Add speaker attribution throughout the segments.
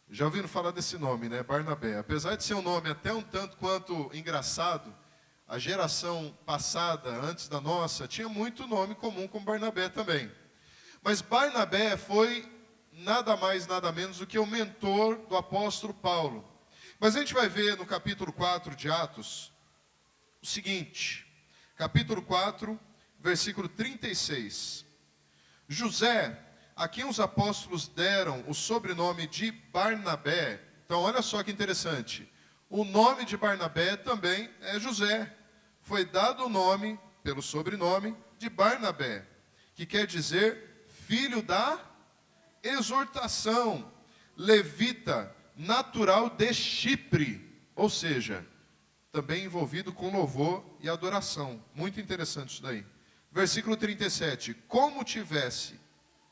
Speaker 1: Já ouviram falar desse nome, né? Barnabé. Apesar de ser um nome até um tanto quanto engraçado, a geração passada, antes da nossa, tinha muito nome comum com Barnabé também. Mas Barnabé foi nada mais, nada menos do que o mentor do apóstolo Paulo. Mas a gente vai ver no capítulo 4 de Atos o seguinte, capítulo 4, versículo 36. José, a quem os apóstolos deram o sobrenome de Barnabé. Então, olha só que interessante. O nome de Barnabé também é José. Foi dado o nome, pelo sobrenome, de Barnabé, que quer dizer filho da exortação, levita, natural de Chipre. Ou seja, também envolvido com louvor e adoração. Muito interessante isso daí. Versículo 37. Como tivesse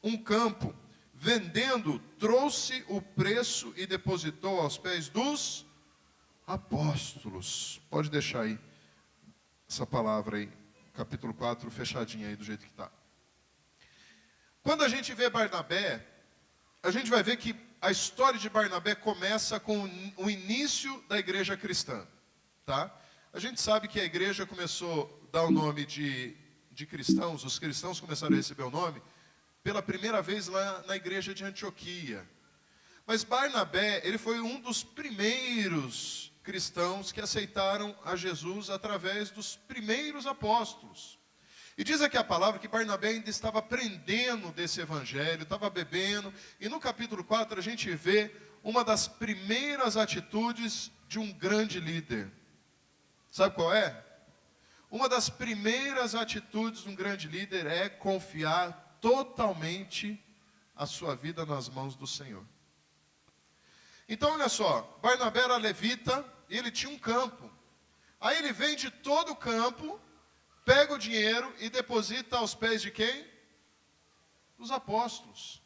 Speaker 1: um campo, vendendo, trouxe o preço e depositou aos pés dos apóstolos. Pode deixar aí essa palavra aí, capítulo 4, fechadinha aí do jeito que está. Quando a gente vê Barnabé, a gente vai ver que a história de Barnabé começa com o início da igreja cristã, tá? A gente sabe que a igreja começou a dar o nome de cristãos, os cristãos começaram a receber o nome pela primeira vez lá na igreja de Antioquia. Mas Barnabé, ele foi um dos primeiros cristãos que aceitaram a Jesus através dos primeiros apóstolos. E diz aqui a palavra que Barnabé ainda estava aprendendo desse evangelho, estava bebendo. E no capítulo 4 a gente vê uma das primeiras atitudes de um grande líder. Sabe qual é? Uma das primeiras atitudes de um grande líder é confiar totalmente a sua vida nas mãos do Senhor. Então olha só, Barnabé era levita e ele tinha um campo. Aí ele vende todo o campo, pega o dinheiro e deposita aos pés de quem? Dos apóstolos.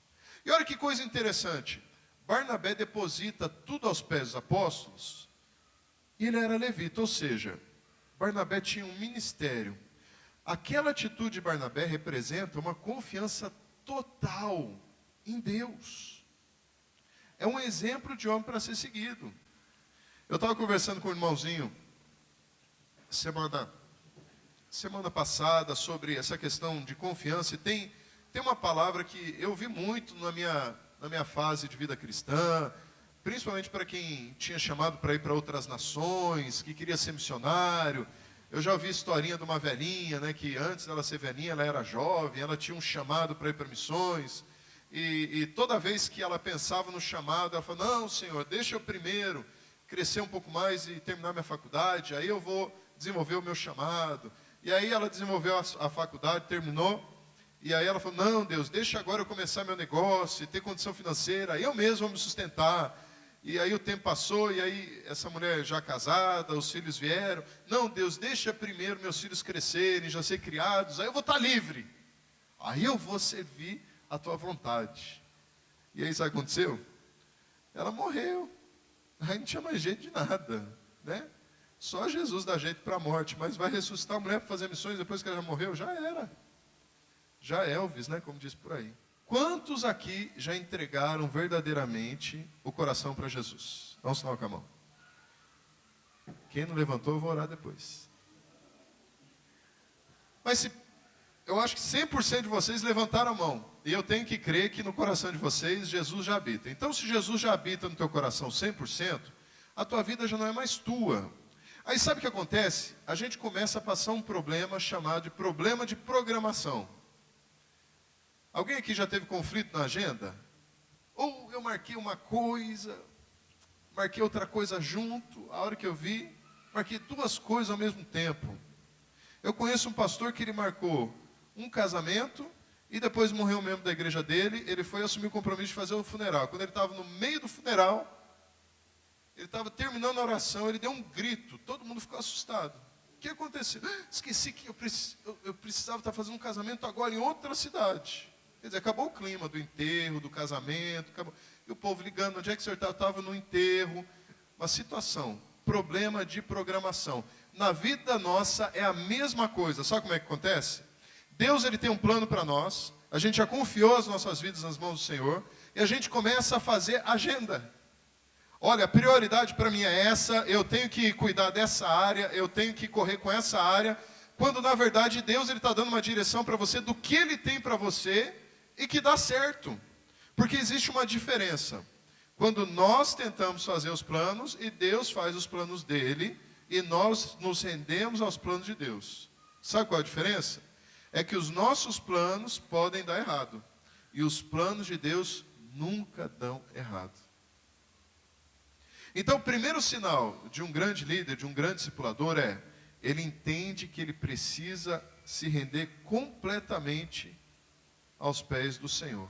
Speaker 1: E olha que coisa interessante, Barnabé deposita tudo aos pés dos apóstolos e ele era levita, ou seja, Barnabé tinha um ministério. Aquela atitude de Barnabé representa uma confiança total em Deus. É um exemplo de homem para ser seguido. Eu estava conversando com um irmãozinho semana passada sobre essa questão de confiança. E tem uma palavra que eu vi muito na minha fase de vida cristã, principalmente para quem tinha chamado para ir para outras nações, que queria ser missionário. Eu já ouvi a historinha de uma velhinha, né, que antes dela ser velhinha, ela era jovem, ela tinha um chamado para ir para missões. E toda vez que ela pensava no chamado, ela falava, não, Senhor, deixa eu primeiro crescer um pouco mais e terminar minha faculdade, aí eu vou desenvolver o meu chamado. E aí ela desenvolveu a faculdade, terminou, e aí ela falou, não, Deus, deixa agora eu começar meu negócio, ter condição financeira, aí eu mesmo vou me sustentar. E aí o tempo passou, e aí essa mulher já casada, os filhos vieram. Não, Deus, deixa primeiro meus filhos crescerem, já serem criados, aí eu vou estar livre. Aí eu vou servir a tua vontade. E aí sabe o que aconteceu? Ela morreu. Aí não tinha mais jeito de nada, né? Só Jesus dá jeito para a morte, mas vai ressuscitar a mulher para fazer missões depois que ela já morreu? Já era. Já Elvis, né? Como diz por aí. Quantos aqui já entregaram verdadeiramente o coração para Jesus? Vamos sinal com a mão. Quem não levantou, eu vou orar depois. Mas eu acho que 100% de vocês levantaram a mão. E eu tenho que crer que no coração de vocês, Jesus já habita. Então, se Jesus já habita no teu coração 100%, a tua vida já não é mais tua. Aí sabe o que acontece? A gente começa a passar um problema chamado de problema de programação. Alguém aqui já teve conflito na agenda? Ou eu marquei uma coisa, marquei outra coisa junto, a hora que eu vi, marquei duas coisas ao mesmo tempo. Eu conheço um pastor que ele marcou um casamento e depois morreu um membro da igreja dele, ele foi assumir o compromisso de fazer o funeral. Quando ele estava no meio do funeral, ele estava terminando a oração, ele deu um grito, todo mundo ficou assustado. O que aconteceu? Esqueci que eu precisava estar fazendo um casamento agora em outra cidade. Quer dizer, acabou o clima do enterro, do casamento, acabou. E o povo ligando, onde é que o senhor estava? Estava no enterro. Uma situação, problema de programação. Na vida nossa é a mesma coisa. Sabe como é que acontece? Deus ele tem um plano para nós, a gente já confiou as nossas vidas nas mãos do Senhor, e a gente começa a fazer agenda. Olha, a prioridade para mim é essa, eu tenho que cuidar dessa área, eu tenho que correr com essa área, quando na verdade Deus está dando uma direção para você do que Ele tem para você e que dá certo. Porque existe uma diferença. Quando nós tentamos fazer os planos e Deus faz os planos dele e nós nos rendemos aos planos de Deus. Sabe qual é a diferença? É que os nossos planos podem dar errado e os planos de Deus nunca dão errado. Então, o primeiro sinal de um grande líder, de um grande discipulador é: ele entende que ele precisa se render completamente aos pés do Senhor.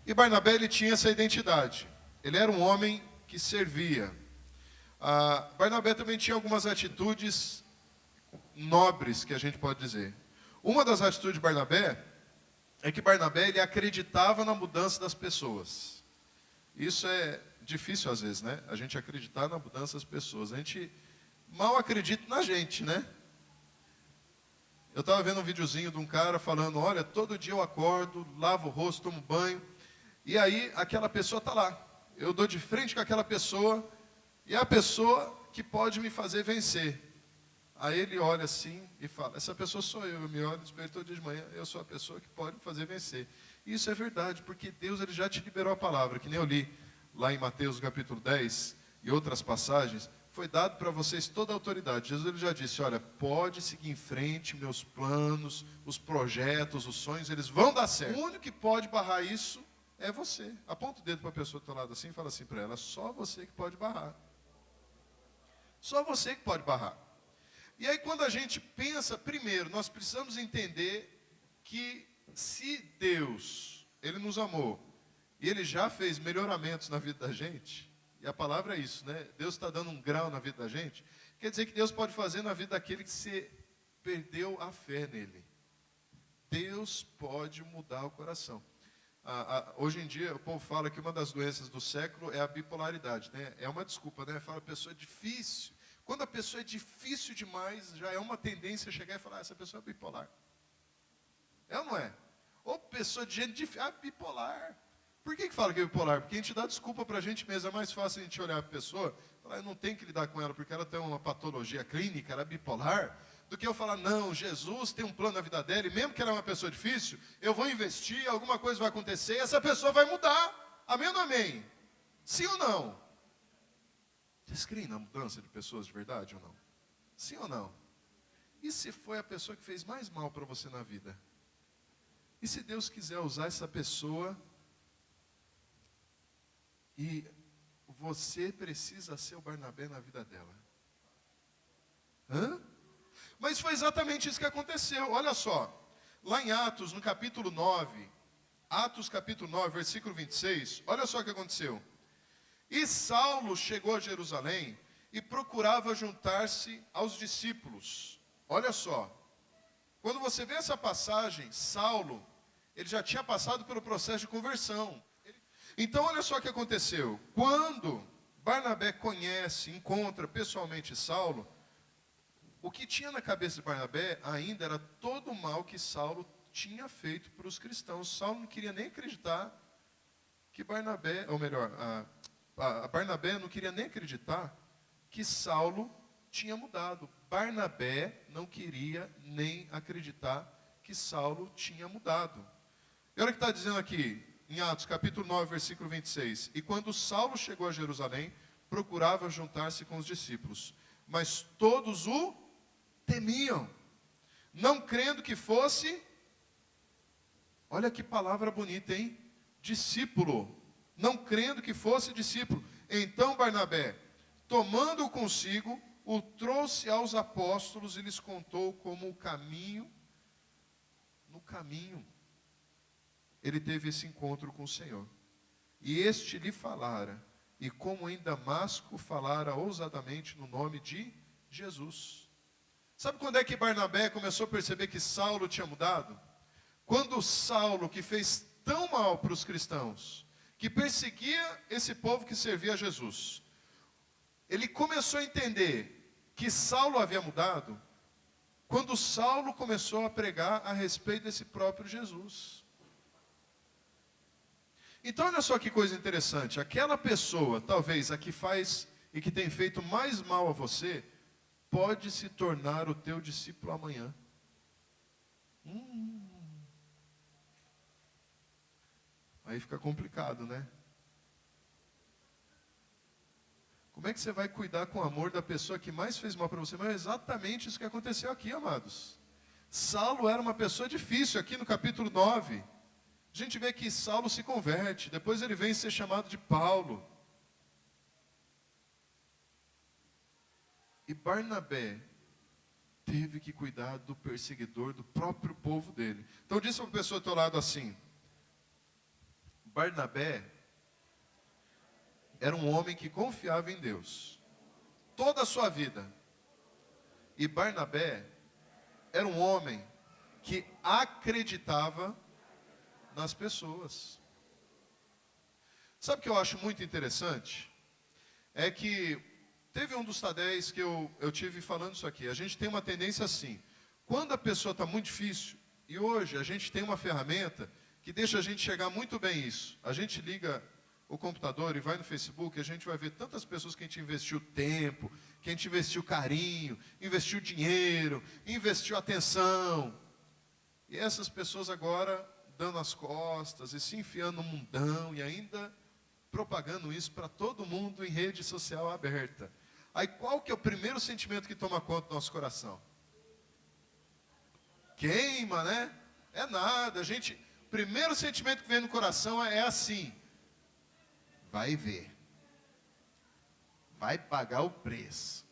Speaker 1: E Barnabé, ele tinha essa identidade. Ele era um homem que servia. Barnabé também tinha algumas atitudes nobres, que a gente pode dizer. Uma das atitudes de Barnabé é que Barnabé, ele acreditava na mudança das pessoas. Isso é difícil às vezes, né? A gente acreditar na mudança das pessoas. A gente mal acredita na gente, né? Eu estava vendo um videozinho de um cara falando: olha, todo dia eu acordo, lavo o rosto, tomo banho, e aí aquela pessoa está lá. Eu dou de frente com aquela pessoa, e é a pessoa que pode me fazer vencer. Aí ele olha assim e fala: essa pessoa sou eu me olho no espelho todo dia de manhã, eu sou a pessoa que pode me fazer vencer. E isso é verdade, porque Deus, ele já te liberou a palavra, que nem eu li lá em Mateus capítulo 10 e outras passagens. Foi dado para vocês toda a autoridade. Jesus, ele já disse: olha, pode seguir em frente, meus planos, os projetos, os sonhos, eles vão dar certo. O único que pode barrar isso é você. Aponta o dedo para a pessoa do teu lado assim e fala assim para ela: só você que pode barrar. Só você que pode barrar. E aí, quando a gente pensa, primeiro, nós precisamos entender que se Deus, ele nos amou, e ele já fez melhoramentos na vida da gente, e a palavra é isso, né? Deus está dando um grau na vida da gente, quer dizer que Deus pode fazer na vida daquele que se perdeu a fé nele. Deus pode mudar o coração. Hoje em dia, o povo fala que uma das doenças do século é a bipolaridade, né? É uma desculpa, né? Fala, a pessoa é difícil. Quando a pessoa é difícil demais, já é uma tendência chegar e falar: essa pessoa é bipolar. É ou não é? Ou pessoa de gente difícil, bipolar. Por que fala que é bipolar? Porque a gente dá desculpa para a gente mesmo. É mais fácil a gente olhar para a pessoa e falar: eu não tenho que lidar com ela porque ela tem uma patologia clínica, ela é bipolar, do que eu falar: não, Jesus tem um plano na vida dela, e mesmo que ela é uma pessoa difícil, eu vou investir, alguma coisa vai acontecer, e essa pessoa vai mudar. Amém ou não amém? Sim ou não? Vocês creem na mudança de pessoas de verdade ou não? Sim ou não? E se foi a pessoa que fez mais mal para você na vida? E se Deus quiser usar essa pessoa e você precisa ser o Barnabé na vida dela? Hã? Mas foi exatamente isso que aconteceu. Olha só, lá em Atos, no capítulo 9, Atos capítulo 9, versículo 26, olha só o que aconteceu. E Saulo chegou a Jerusalém e procurava juntar-se aos discípulos. Olha só, quando você vê essa passagem, Saulo, ele já tinha passado pelo processo de conversão. Então, olha só o que aconteceu. Quando Barnabé conhece, encontra pessoalmente Saulo, o que tinha na cabeça de Barnabé ainda era todo o mal que Saulo tinha feito para os cristãos. Saulo não queria nem acreditar que Barnabé, ou melhor, Barnabé não queria nem acreditar que Saulo tinha mudado. Barnabé não queria nem acreditar que Saulo tinha mudado. E olha o que está dizendo aqui, em Atos, capítulo 9, versículo 26. E quando Saulo chegou a Jerusalém, procurava juntar-se com os discípulos, mas todos o temiam, não crendo que fosse, olha que palavra bonita, hein? Discípulo. Não crendo que fosse discípulo. Então Barnabé, tomando-o consigo, o trouxe aos apóstolos e lhes contou como no caminho, ele teve esse encontro com o Senhor. E este lhe falara, e como em Damasco falara ousadamente no nome de Jesus. Sabe quando é que Barnabé começou a perceber que Saulo tinha mudado? Quando Saulo, que fez tão mal para os cristãos, que perseguia esse povo que servia a Jesus, ele começou a entender que Saulo havia mudado, quando Saulo começou a pregar a respeito desse próprio Jesus. Então, olha só que coisa interessante. Aquela pessoa, talvez a que faz e que tem feito mais mal a você, pode se tornar o teu discípulo amanhã. Aí fica complicado, né? Como é que você vai cuidar com o amor da pessoa que mais fez mal para você? Mas é exatamente isso que aconteceu aqui, amados. Saulo era uma pessoa difícil, aqui no capítulo 9. A gente vê que Saulo se converte, depois ele vem ser chamado de Paulo. E Barnabé teve que cuidar do perseguidor do próprio povo dele. Então disse uma pessoa do teu lado assim: Barnabé era um homem que confiava em Deus toda a sua vida. E Barnabé era um homem que acreditava nas pessoas. Sabe o que eu acho muito interessante? É que teve um dos Tadéis que eu tive falando isso aqui. A gente tem uma tendência assim. Quando a pessoa está muito difícil, e hoje a gente tem uma ferramenta que deixa a gente chegar muito bem isso. A gente liga o computador e vai no Facebook, a gente vai ver tantas pessoas que a gente investiu tempo, que a gente investiu carinho, investiu dinheiro, investiu atenção. E essas pessoas agora dando as costas e se enfiando no mundão e ainda propagando isso para todo mundo em rede social aberta. Aí qual que é o primeiro sentimento que toma conta do nosso coração? Queima, né? É nada. O primeiro sentimento que vem no coração é assim: vai ver, vai pagar o preço,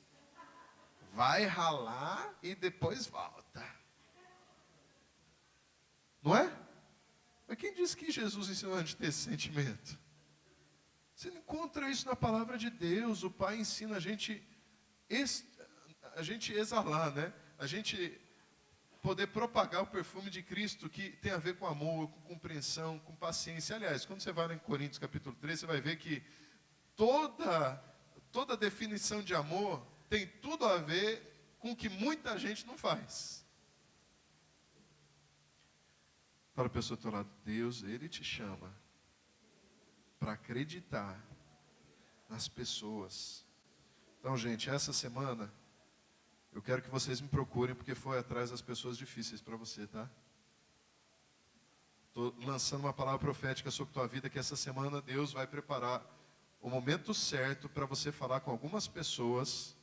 Speaker 1: vai ralar e depois volta. Não é? Mas quem disse que Jesus ensinou a gente ter esse sentimento? Você não encontra isso na palavra de Deus. O Pai ensina a gente exalar, né? A gente poder propagar o perfume de Cristo, que tem a ver com amor, com compreensão, com paciência. Aliás, quando você vai lá em Coríntios capítulo 3, você vai ver que toda definição de amor tem tudo a ver com o que muita gente não faz. Fala a pessoa do teu lado: Deus, Ele te chama para acreditar nas pessoas. Então, gente, essa semana eu quero que vocês me procurem, porque foi atrás das pessoas difíceis para você, tá? Estou lançando uma palavra profética sobre a tua vida, que essa semana Deus vai preparar o momento certo para você falar com algumas pessoas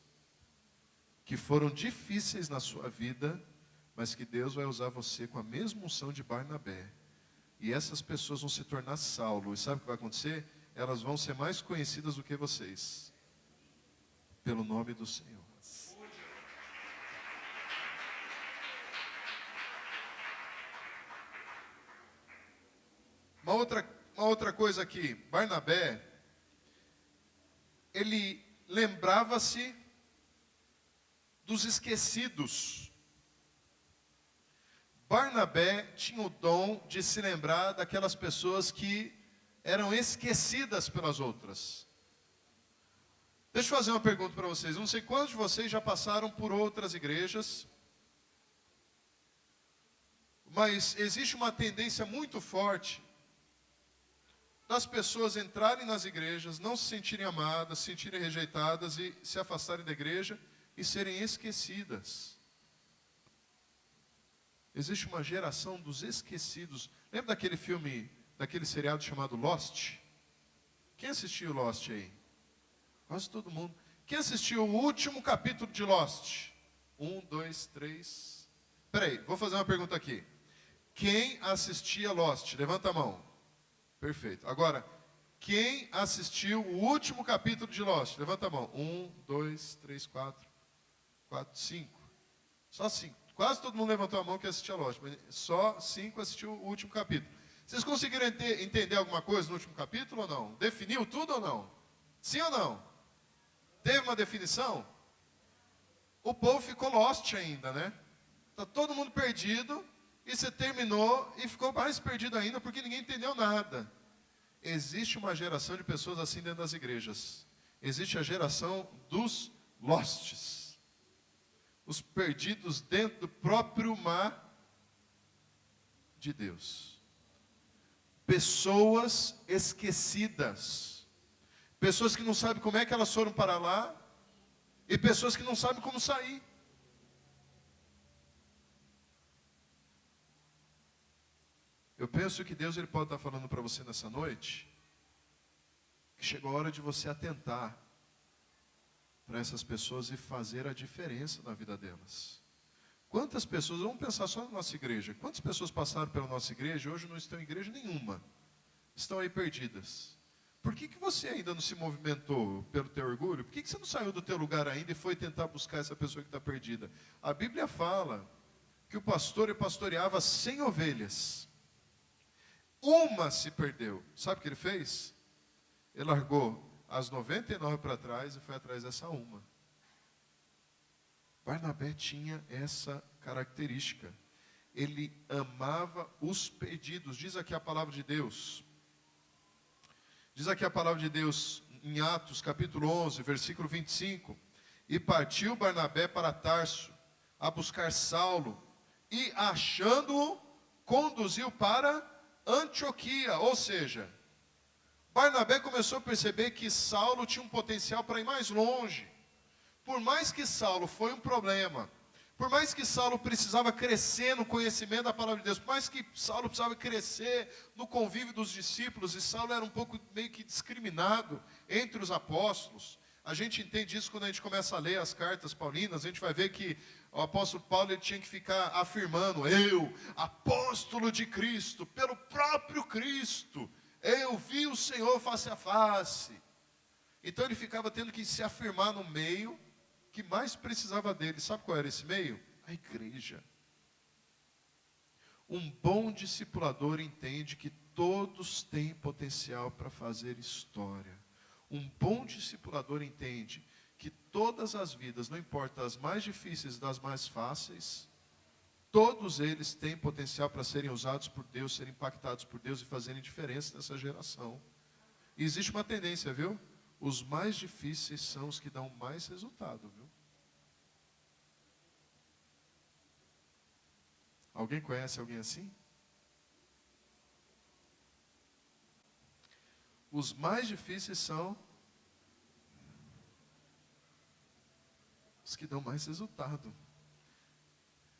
Speaker 1: que foram difíceis na sua vida, mas que Deus vai usar você com a mesma unção de Barnabé. E essas pessoas vão se tornar Saulo. E sabe o que vai acontecer? Elas vão ser mais conhecidas do que vocês, pelo nome do Senhor. Uma outra coisa aqui. Barnabé, ele lembrava-se dos esquecidos. Barnabé tinha o dom de se lembrar daquelas pessoas que eram esquecidas pelas outras. Deixa eu fazer uma pergunta para vocês. Não sei quantos de vocês já passaram por outras igrejas, mas existe uma tendência muito forte das pessoas entrarem nas igrejas, não se sentirem amadas, se sentirem rejeitadas e se afastarem da igreja e serem esquecidas. Existe uma geração dos esquecidos. Lembra daquele filme, daquele seriado chamado Lost? Quem assistiu Lost aí? Quase todo mundo. Quem assistiu o último capítulo de Lost? 1, 2, 3. Peraí, vou fazer uma pergunta aqui. Quem assistia Lost? Levanta a mão. Perfeito. Agora, quem assistiu o último capítulo de Lost? Levanta a mão. 1, 2, 3, 4, 5. Só 5. Quase todo mundo levantou a mão que assistiu a Lost, mas só 5 assistiu o último capítulo. Vocês conseguiram entender alguma coisa no último capítulo ou não? Definiu tudo ou não? Sim ou não? Teve uma definição? O povo ficou lost ainda, né? Está todo mundo perdido. E você terminou e ficou mais perdido ainda porque ninguém entendeu nada. Existe uma geração de pessoas assim dentro das igrejas. Existe a geração dos losts. Os perdidos dentro do próprio mar de Deus. pessoas esquecidas, pessoas que não sabem como é que elas foram para lá, e pessoas que não sabem como sair. Eu penso que Deus ele pode estar falando para você nessa noite, que chegou a hora de você atentar para essas pessoas e fazer a diferença na vida delas. Quantas pessoas, vamos pensar só na nossa igreja, quantas pessoas passaram pela nossa igreja e hoje não estão em igreja nenhuma, estão aí perdidas? Por que você ainda não se movimentou pelo teu orgulho? Por que você não saiu do teu lugar ainda e foi tentar buscar essa pessoa que está perdida? A Bíblia fala que o pastor pastoreava 100 ovelhas. Uma se perdeu. Sabe o que ele fez? Ele largou as 99 para trás e foi atrás dessa uma. Barnabé tinha essa característica. Ele amava os perdidos. Diz aqui a palavra de Deus. Diz aqui a palavra de Deus em Atos capítulo 11, versículo 25. E partiu Barnabé para Tarso a buscar Saulo. E achando-o, conduziu para Antioquia, ou seja, Barnabé começou a perceber que Saulo tinha um potencial para ir mais longe. Por mais que Saulo foi um problema, por mais que Saulo precisava crescer no conhecimento da palavra de Deus, por mais que Saulo precisava crescer no convívio dos discípulos, e Saulo era um pouco meio que discriminado entre os apóstolos. A gente entende isso quando a gente começa a ler as cartas paulinas, a gente vai ver que o apóstolo Paulo ele tinha que ficar afirmando: eu, apóstolo de Cristo, pelo próprio Cristo, eu vi o Senhor face a face. Então ele ficava tendo que se afirmar no meio que mais precisava dele. Sabe qual era esse meio? A igreja. Um bom discipulador entende que todos têm potencial para fazer história. Um bom discipulador entende que todas as vidas, não importa as mais difíceis das mais fáceis, todos eles têm potencial para serem usados por Deus, serem impactados por Deus e fazerem diferença nessa geração. E existe uma tendência, viu? Os mais difíceis são os que dão mais resultado, viu? Alguém conhece alguém assim? Os mais difíceis são os que dão mais resultado.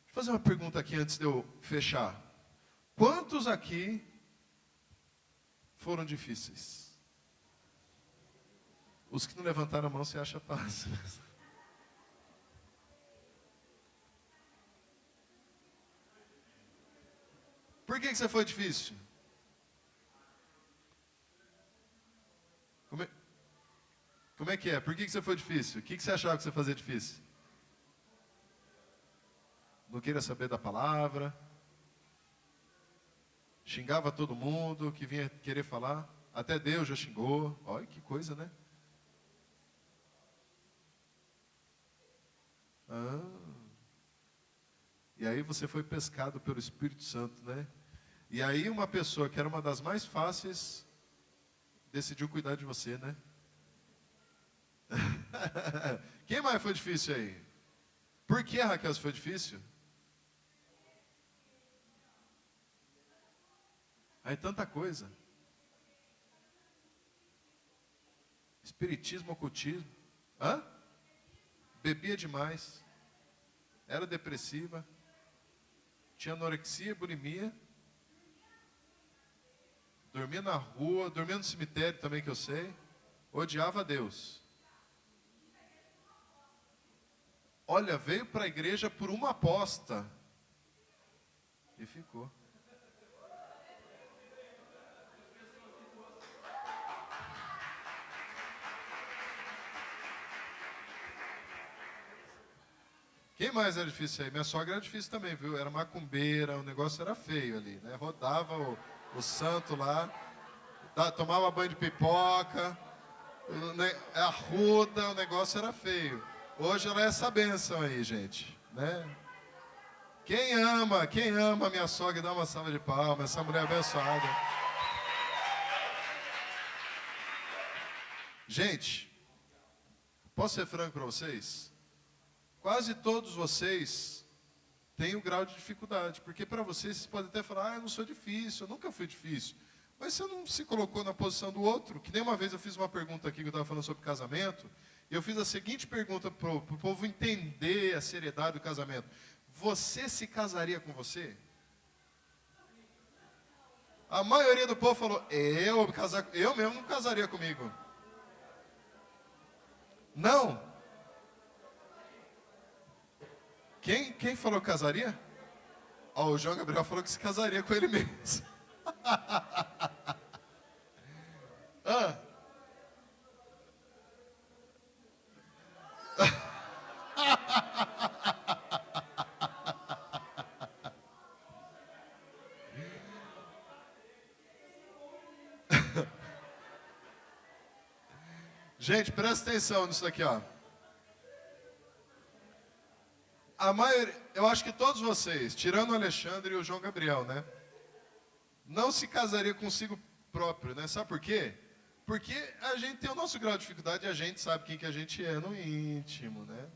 Speaker 1: Deixa eu fazer uma pergunta aqui antes de eu fechar. Quantos aqui foram difíceis? Os que não levantaram a mão você acha fácil. Por que você foi difícil? Como é que é? Por que você foi difícil? O que você achava que você fazia difícil? Não queria saber da palavra. Xingava todo mundo que vinha querer falar. Até Deus já xingou. Olha que coisa, né? E aí você foi pescado pelo Espírito Santo, né? E aí uma pessoa que era uma das mais fáceis decidiu cuidar de você, né? Quem mais foi difícil aí? Por que, Raquel, foi difícil? Aí tanta coisa. Espiritismo, ocultismo. Hã? Bebia demais. Era depressiva. Tinha anorexia, bulimia. Dormia na rua, dormia no cemitério também, que eu sei. Odiava a Deus. Olha, veio para a igreja por uma aposta. E ficou. Quem mais era difícil aí? Minha sogra era difícil também, viu? Era macumbeira, o negócio era feio ali, né? Rodava o santo lá, tomava banho de pipoca, arruda, o negócio era feio. Hoje ela é essa bênção aí, gente, né? Quem ama a minha sogra, dá uma salva de palmas, essa mulher abençoada. Gente, posso ser franco para vocês? Quase todos vocês têm um grau de dificuldade, porque para vocês podem até falar: eu não sou difícil, eu nunca fui difícil. Mas você não se colocou na posição do outro? Que nem uma vez eu fiz uma pergunta aqui, que eu estava falando sobre casamento, e eu fiz a seguinte pergunta para o povo entender a seriedade do casamento. Você se casaria com você? A maioria do povo falou, eu mesmo não casaria comigo. Não. Quem falou que casaria? O João Gabriel falou que se casaria com ele mesmo. Ah. Gente, presta atenção nisso aqui, ó. A maioria, eu acho que todos vocês, tirando o Alexandre e o João Gabriel, né? Não se casaria consigo próprio, né? Sabe por quê? Porque a gente tem o nosso grau de dificuldade e a gente sabe quem que a gente é no íntimo, né?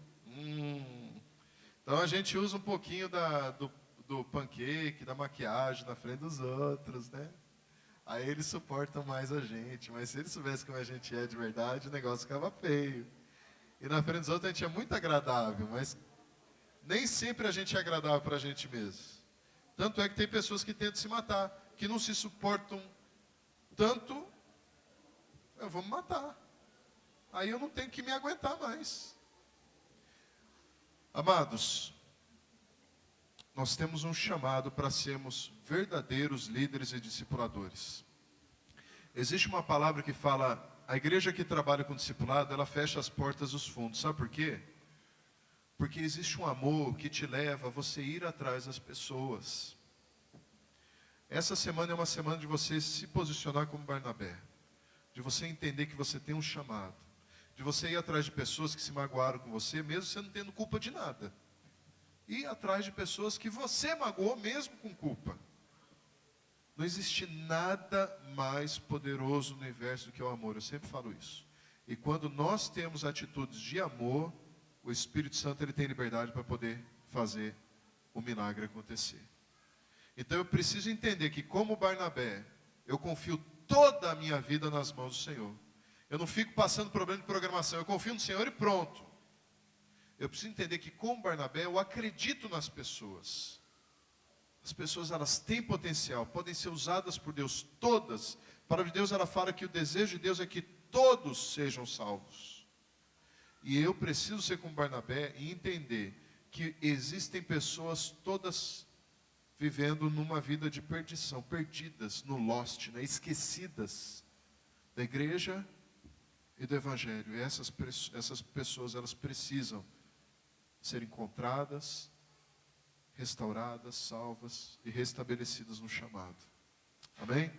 Speaker 1: Então a gente usa um pouquinho do pancake, da maquiagem na frente dos outros, né? Aí eles suportam mais a gente, mas se eles soubessem como a gente é de verdade, o negócio ficava feio. E na frente dos outros a gente é muito agradável, mas nem sempre a gente é agradável para a gente mesmo. Tanto é que tem pessoas que tentam se matar, que não se suportam tanto, eu vou me matar. Aí eu não tenho que me aguentar mais. Amados, nós temos um chamado para sermos verdadeiros líderes e discipuladores. Existe uma palavra que fala, a igreja que trabalha com discipulado, ela fecha as portas dos fundos. Sabe por quê? Porque existe um amor que te leva a você ir atrás das pessoas. Essa semana é uma semana de você se posicionar como Barnabé. De você entender que você tem um chamado. De você ir atrás de pessoas que se magoaram com você, mesmo você não tendo culpa de nada. Ir atrás de pessoas que você magoou mesmo com culpa. Não existe nada mais poderoso no universo do que o amor. Eu sempre falo isso. E quando nós temos atitudes de amor, o Espírito Santo ele tem liberdade para poder fazer o milagre acontecer. Então eu preciso entender que como Barnabé, eu confio toda a minha vida nas mãos do Senhor. Eu não fico passando problema de programação, eu confio no Senhor e pronto. Eu preciso entender que como Barnabé, eu acredito nas pessoas. As pessoas, elas têm potencial, podem ser usadas por Deus, todas. A palavra de Deus, ela fala que o desejo de Deus é que todos sejam salvos. E eu preciso ser como Barnabé e entender que existem pessoas todas vivendo numa vida de perdição, perdidas no lost, né, esquecidas da igreja e do evangelho. E essas pessoas, elas precisam ser encontradas, restauradas, salvas e restabelecidas no chamado. Amém?